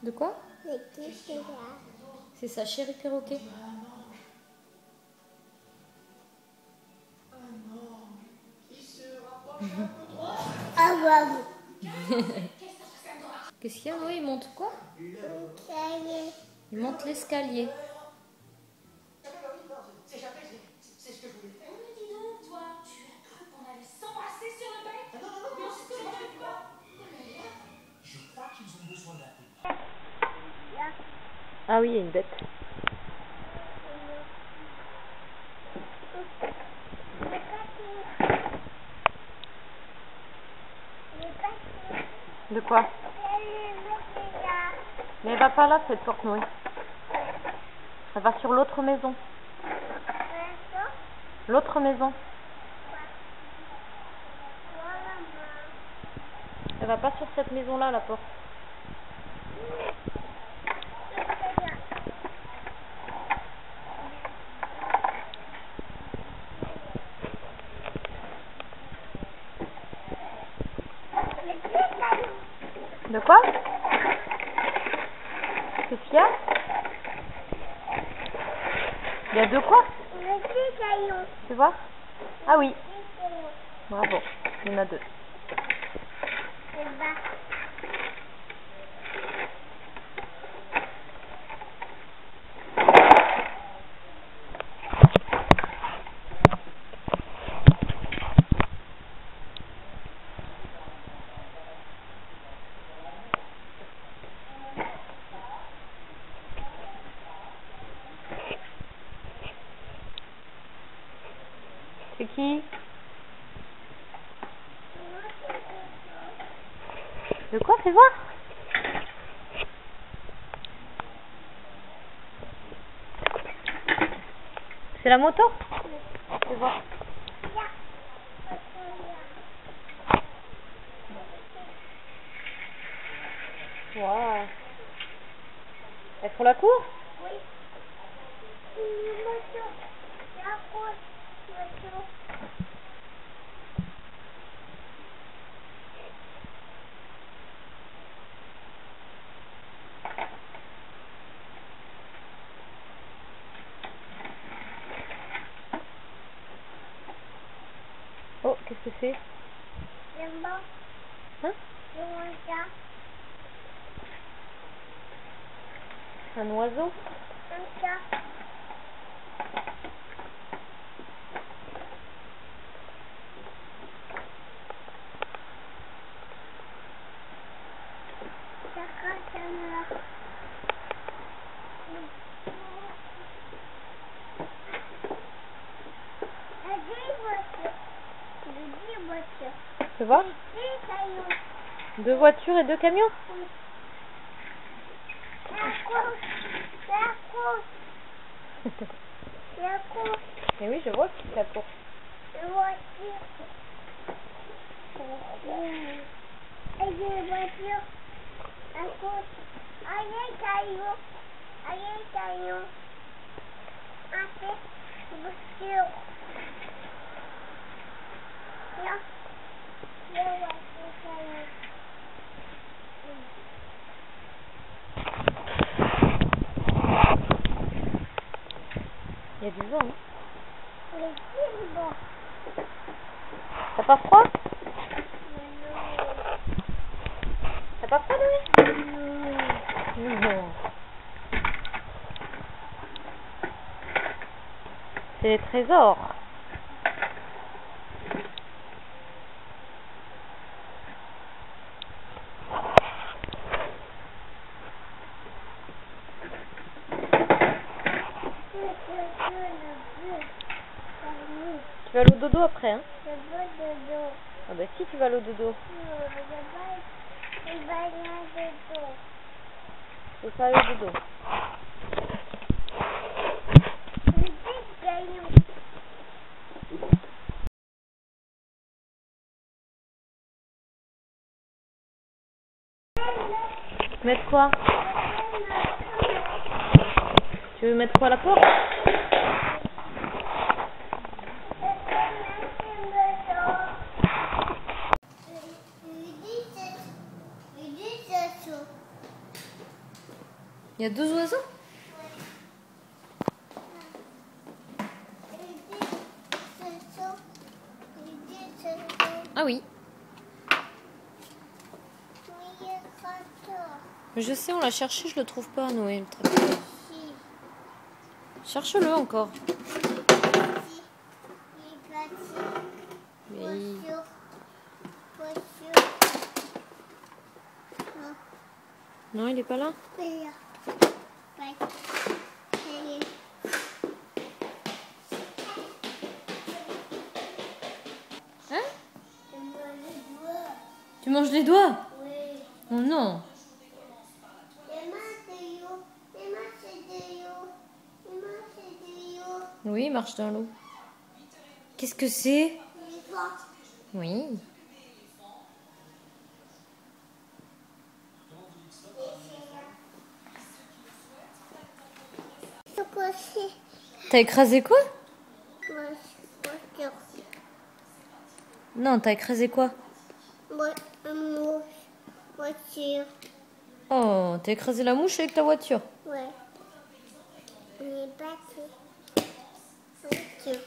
De quoi? C'est qui c'est là? C'est ça, chéri perroquet. Ah bah Qu'est-ce qu'il y a, Noé? Il monte quoi? ça y est. Il monte l'escalier. C'est ce que je voulais faire. Mais dis donc, toi, tu as cru qu'on allait s'embrasser sur le bec? Non, c'est pas. Je crois qu'ils ont besoin d'un peu. Ah oui, il y a une bête. De quoi? Mais elle va pas là, cette porte, Noé. Elle va sur l'autre maison. L'autre maison. Elle va pas sur cette maison-là, la porte. De quoi? Qu'est-ce qu'il y a? Il y a de quoi? Tu vois? Ah oui. Bravo. Il y en a deux. C'est qui? De quoi? Fais voir. C'est la moto? Fais voir. Wow. Elles font la cour? Oui. Oh, qu'est-ce que c'est? Hein? Un oiseau? Fais voir. Deux voitures et deux camions? Mais oui, je vois que c'est la course. Il y a du vent, hein? T'as pas froid? T'as pas froid, Louis? Non. C'est les trésors. Tu vas aller au dodo après, hein? Ah bah si, tu vas aller au dodo. Faut pas aller au dodo. Mettre quoi? Tu veux mettre quoi à la porte? Il y a 12 oiseaux? Ah oui. Je sais, on l'a cherché, je le trouve pas, Noé, le trapézeur. Cherche-le encore. Oui. Non, il est pas là? Hein? Tu manges les doigts? Oui. Oh non. Oui, il marche dans l'eau. Qu'est-ce que c'est? Oui. T'as écrasé quoi? Non, t'as écrasé quoi? Voiture. Oh, t'as écrasé la mouche avec ta voiture? Ouais. On est parti. Voiture.